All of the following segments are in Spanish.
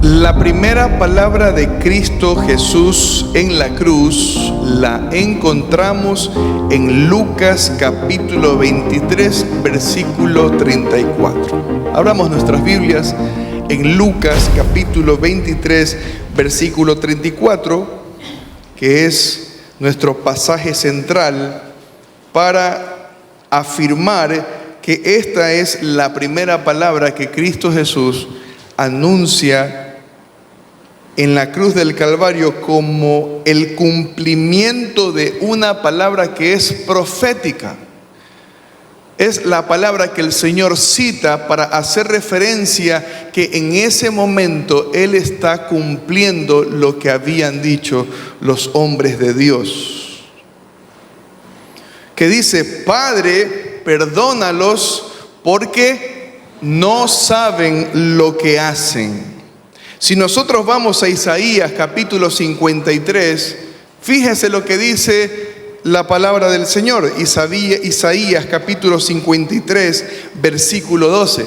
La primera palabra de Cristo Jesús en la cruz la encontramos en Lucas capítulo 23, versículo 34. Abramos nuestras Biblias en Lucas capítulo 23, versículo 34, que es nuestro pasaje central para afirmar que esta es la primera palabra que Cristo Jesús anuncia en la cruz del Calvario como el cumplimiento de una palabra que es profética. Es la palabra que el Señor cita para hacer referencia que en ese momento Él está cumpliendo lo que habían dicho los hombres de Dios. Que dice: Padre, perdónalos porque no saben lo que hacen. Si nosotros vamos a Isaías capítulo 53, fíjese lo que dice la palabra del Señor. Isaías capítulo 53, versículo 12.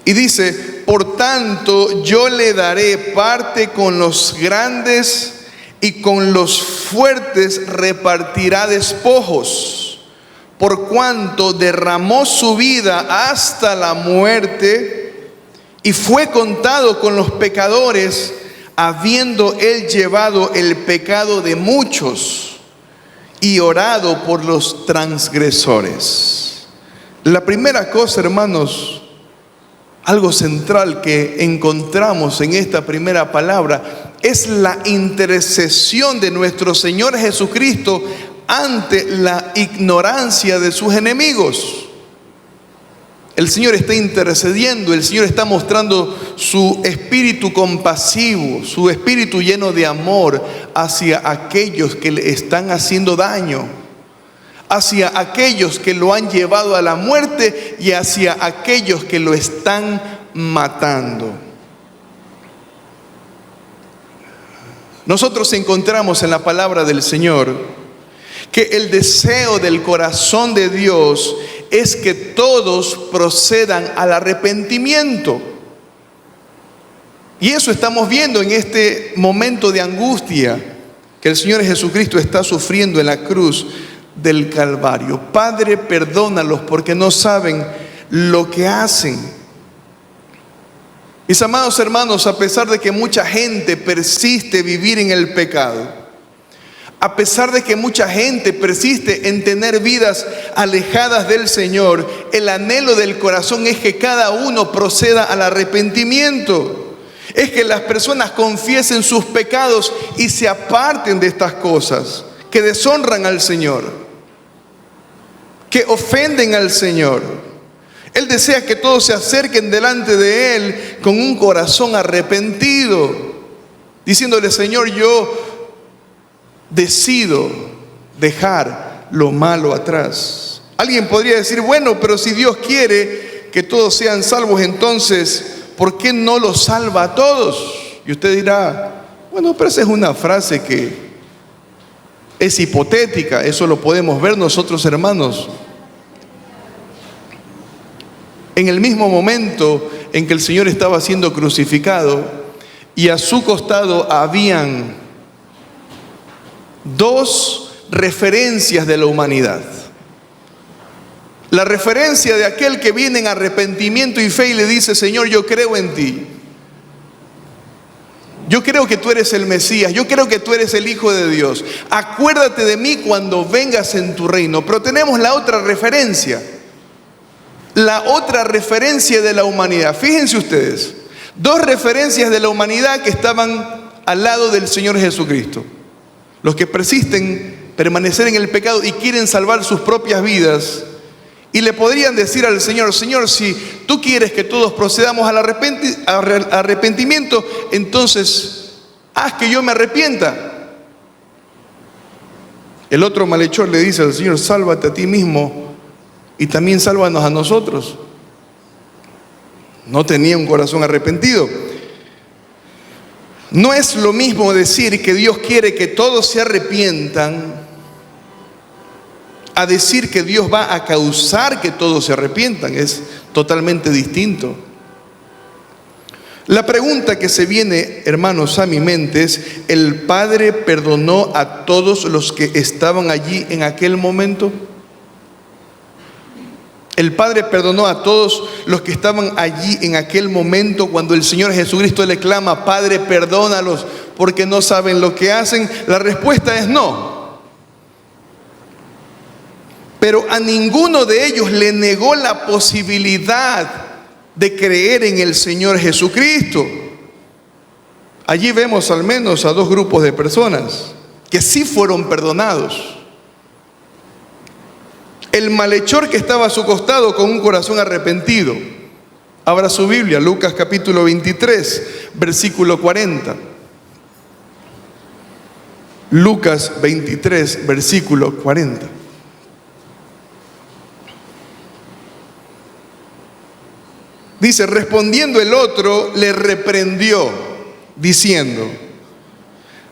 Y dice: por tanto, yo le daré parte con los grandes y con los fuertes repartirá despojos, por cuanto derramó su vida hasta la muerte y fue contado con los pecadores, habiendo él llevado el pecado de muchos y orado por los transgresores. La primera cosa, hermanos, algo central que encontramos en esta primera palabra es la intercesión de nuestro Señor Jesucristo ante la ignorancia de sus enemigos. El Señor está intercediendo, el Señor está mostrando su espíritu compasivo, su espíritu lleno de amor hacia aquellos que le están haciendo daño, hacia aquellos que lo han llevado a la muerte y hacia aquellos que lo están matando. Nosotros encontramos en la palabra del Señor que el deseo del corazón de Dios es que todos procedan al arrepentimiento. Y eso estamos viendo en este momento de angustia que el Señor Jesucristo está sufriendo en la cruz del Calvario. Padre, perdónalos porque no saben lo que hacen. Mis amados hermanos, a pesar de que mucha gente persiste en vivir en el pecado, a pesar de que mucha gente persiste en tener vidas alejadas del Señor, el anhelo del corazón es que cada uno proceda al arrepentimiento. Es que las personas confiesen sus pecados y se aparten de estas cosas que deshonran al Señor, que ofenden al Señor. Él desea que todos se acerquen delante de Él con un corazón arrepentido, diciéndole: Señor, yo decido dejar lo malo atrás. Alguien podría decir: bueno, pero si Dios quiere que todos sean salvos, entonces, ¿por qué no los salva a todos? Y usted dirá: bueno, pero esa es una frase que es hipotética. Eso lo podemos ver nosotros, hermanos. En el mismo momento en que el Señor estaba siendo crucificado y a su costado habían dos referencias de la humanidad. La referencia de aquel que viene en arrepentimiento y fe y le dice: Señor, yo creo en ti. Yo creo que tú eres el Mesías. Yo creo que tú eres el Hijo de Dios. Acuérdate de mí cuando vengas en tu reino. Pero tenemos la otra referencia. La otra referencia de la humanidad. Fíjense ustedes. Dos referencias de la humanidad que estaban al lado del Señor Jesucristo. Los que persisten permanecer en el pecado y quieren salvar sus propias vidas, y le podrían decir al Señor: Señor, si tú quieres que todos procedamos al arrepentimiento, entonces haz que yo me arrepienta. El otro malhechor le dice al Señor: sálvate a ti mismo y también sálvanos a nosotros. No tenía un corazón arrepentido. No es lo mismo decir que Dios quiere que todos se arrepientan a decir que Dios va a causar que todos se arrepientan. Es totalmente distinto. La pregunta que se viene, hermanos, a mi mente es: ¿el Padre perdonó a todos los que estaban allí en aquel momento? El Padre perdonó a todos los que estaban allí en aquel momento cuando el Señor Jesucristo le clama: Padre, perdónalos porque no saben lo que hacen. La respuesta es no. Pero a ninguno de ellos le negó la posibilidad de creer en el Señor Jesucristo. Allí vemos al menos a dos grupos de personas que sí fueron perdonados. El malhechor que estaba a su costado con un corazón arrepentido. Abra su Biblia, Lucas capítulo 23, versículo 40. Lucas 23, versículo 40. Dice: respondiendo el otro, le reprendió, diciendo: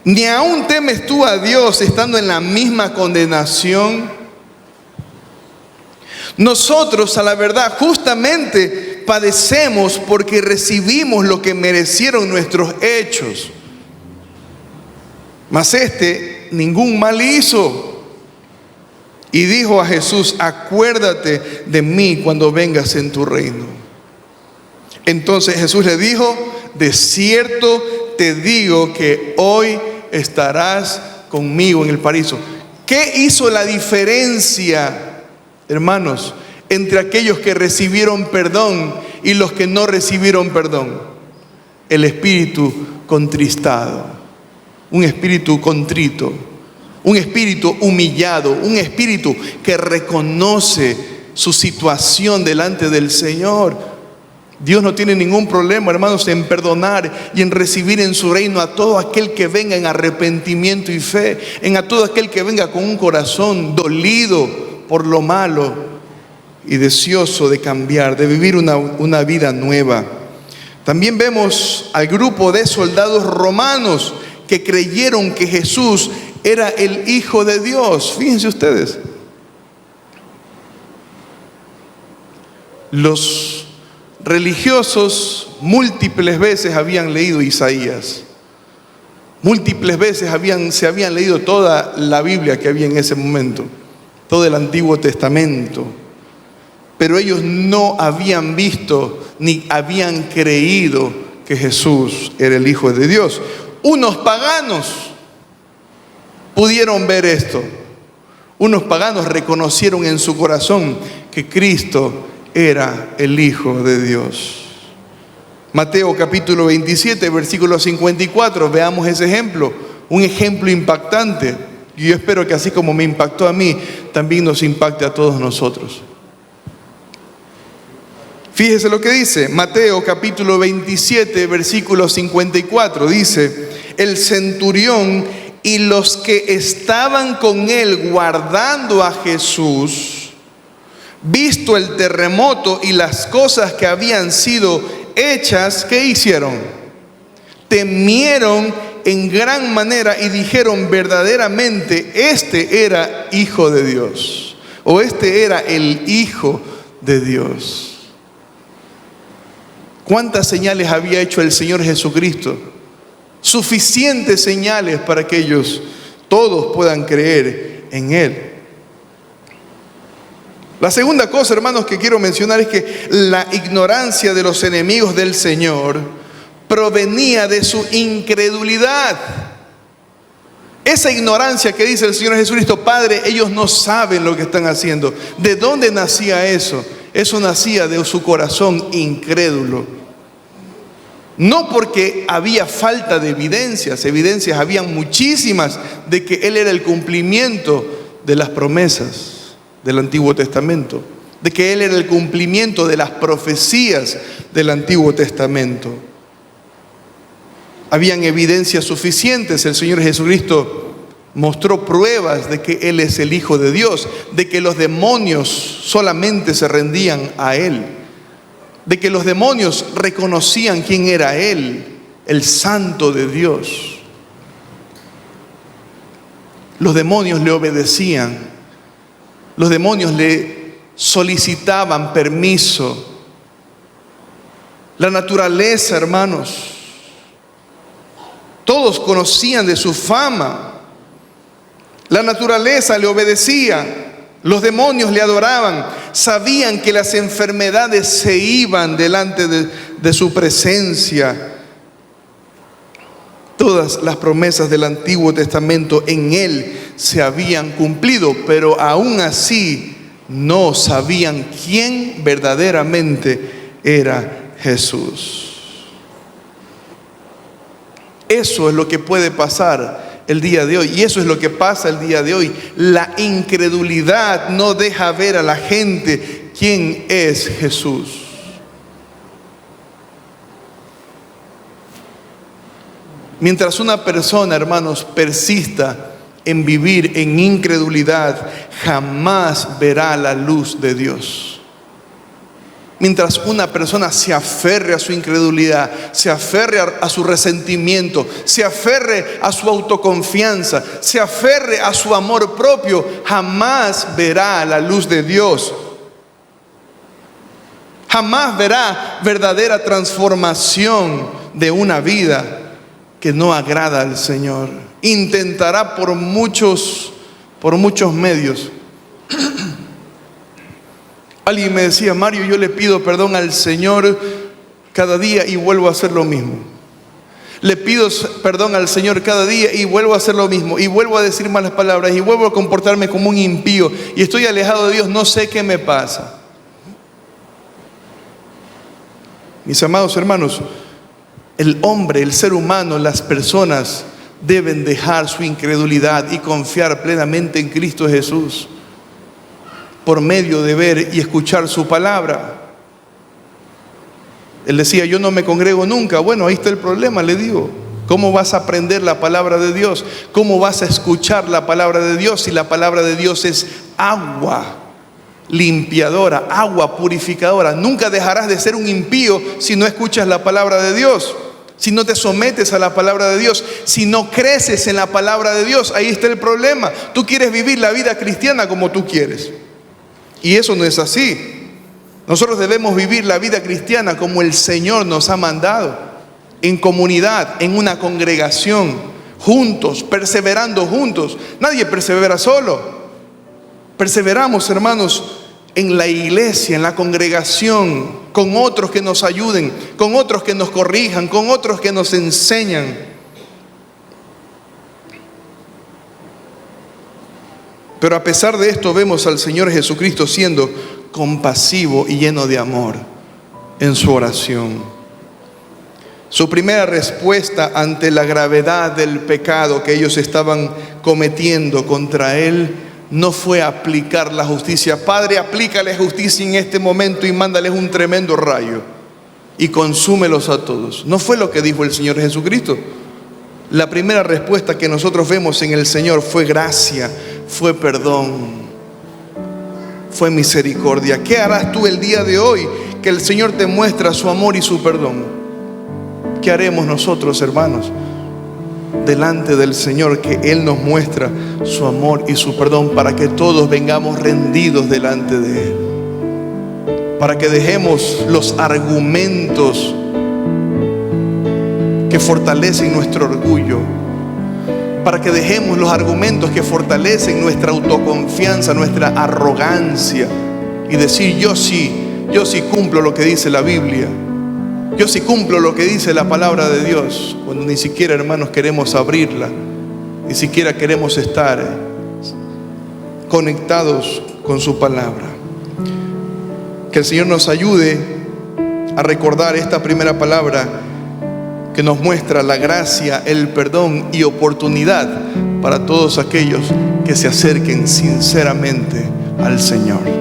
¿ni aún temes tú a Dios estando en la misma condenación? Nosotros, a la verdad, justamente padecemos porque recibimos lo que merecieron nuestros hechos. Mas este ningún mal hizo. Y dijo a Jesús: acuérdate de mí cuando vengas en tu reino. Entonces Jesús le dijo: de cierto te digo que hoy estarás conmigo en el paraíso. ¿Qué hizo la diferencia, hermanos, entre aquellos que recibieron perdón y los que no recibieron perdón? El espíritu contristado, un espíritu contrito, un espíritu humillado, un espíritu que reconoce su situación delante del Señor. Dios no tiene ningún problema, hermanos, en perdonar y en recibir en su reino a todo aquel que venga en arrepentimiento y fe, en a todo aquel que venga con un corazón dolido por lo malo y deseoso de cambiar, de vivir una vida nueva. También vemos al grupo de soldados romanos que creyeron que Jesús era el Hijo de Dios. Fíjense ustedes, los religiosos múltiples veces habían leído Isaías, múltiples veces se habían leído toda la Biblia que había en ese momento, todo el Antiguo Testamento, pero ellos no habían visto ni habían creído que Jesús era el Hijo de Dios. Unos paganos pudieron ver esto. Unos paganos reconocieron en su corazón que Cristo era el Hijo de Dios. Mateo capítulo 27, versículo 54, veamos ese ejemplo, un ejemplo impactante. Y yo espero que así como me impactó a mí, también nos impacte a todos nosotros. Fíjese lo que dice Mateo capítulo 27, versículo 54, dice: el centurión y los que estaban con él guardando a Jesús, visto el terremoto y las cosas que habían sido hechas, ¿qué hicieron? Temieron en gran manera y dijeron: verdaderamente este era Hijo de Dios, o este era el Hijo de Dios. ¿Cuántas señales había hecho el Señor Jesucristo? Suficientes señales para que ellos todos puedan creer en Él. La segunda cosa, hermanos, que quiero mencionar es que la ignorancia de los enemigos del Señor provenía de su incredulidad. Esa ignorancia que dice el Señor Jesucristo: Padre, ellos no saben lo que están haciendo. ¿De dónde nacía eso? Eso nacía de su corazón incrédulo. No porque había falta de evidencias habían muchísimas de que Él era el cumplimiento de las promesas del Antiguo Testamento, de que Él era el cumplimiento de las profecías del Antiguo Testamento. Habían evidencias suficientes. El Señor Jesucristo mostró pruebas de que Él es el Hijo de Dios, de que los demonios solamente se rendían a Él, de que los demonios reconocían quién era Él, el Santo de Dios. Los demonios le obedecían. Los demonios le solicitaban permiso. La naturaleza, hermanos, todos conocían de su fama. La naturaleza le obedecía, los demonios le adoraban, sabían que las enfermedades se iban delante de su presencia. Todas las promesas del Antiguo Testamento en Él se habían cumplido, pero aún así no sabían quién verdaderamente era Jesús. Eso es lo que puede pasar el día de hoy, y eso es lo que pasa el día de hoy. La incredulidad no deja ver a la gente quién es Jesús. Mientras una persona, hermanos, persista en vivir en incredulidad, jamás verá la luz de Dios. Mientras una persona se aferre a su incredulidad, se aferre a su resentimiento, se aferre a su autoconfianza, se aferre a su amor propio, jamás verá la luz de Dios. Jamás verá verdadera transformación de una vida que no agrada al Señor. Intentará por muchos medios. Alguien me decía: Mario, yo le pido perdón al Señor cada día y vuelvo a hacer lo mismo. Le pido perdón al Señor cada día y vuelvo a hacer lo mismo. Y vuelvo a decir malas palabras y vuelvo a comportarme como un impío. Y estoy alejado de Dios, no sé qué me pasa. Mis amados hermanos, el hombre, el ser humano, las personas deben dejar su incredulidad y confiar plenamente en Cristo Jesús por medio de ver y escuchar su palabra. Él decía: yo no me congrego nunca. Bueno, ahí está el problema, le digo. ¿Cómo vas a aprender la palabra de Dios? ¿Cómo vas a escuchar la palabra de Dios si la palabra de Dios es agua limpiadora, agua purificadora? Nunca dejarás de ser un impío si no escuchas la palabra de Dios, si no te sometes a la palabra de Dios, si no creces en la palabra de Dios. Ahí está el problema. Tú quieres vivir la vida cristiana como tú quieres, y eso no es así. Nosotros debemos vivir la vida cristiana como el Señor nos ha mandado, en comunidad, en una congregación, juntos, perseverando juntos. Nadie persevera solo. Perseveramos, hermanos, en la iglesia, en la congregación, con otros que nos ayuden, con otros que nos corrijan, con otros que nos enseñan. Pero a pesar de esto, vemos al Señor Jesucristo siendo compasivo y lleno de amor en su oración. Su primera respuesta ante la gravedad del pecado que ellos estaban cometiendo contra Él no fue aplicar la justicia. Padre, aplícale justicia en este momento y mándales un tremendo rayo y consúmelos a todos. No fue lo que dijo el Señor Jesucristo. La primera respuesta que nosotros vemos en el Señor fue gracia, fue perdón, fue misericordia. ¿Qué harás tú el día de hoy que el Señor te muestra su amor y su perdón? ¿Qué haremos nosotros, hermanos, delante del Señor, que Él nos muestra su amor y su perdón, para que todos vengamos rendidos delante de Él, para que dejemos los argumentos que fortalecen nuestro orgullo, para que dejemos los argumentos que fortalecen nuestra autoconfianza, nuestra arrogancia, y decir: yo sí cumplo lo que dice la Biblia, yo sí cumplo lo que dice la palabra de Dios, cuando ni siquiera, hermanos, queremos abrirla, ni siquiera queremos estar conectados con su palabra. Que el Señor nos ayude a recordar esta primera palabra que nos muestra la gracia, el perdón y oportunidad para todos aquellos que se acerquen sinceramente al Señor.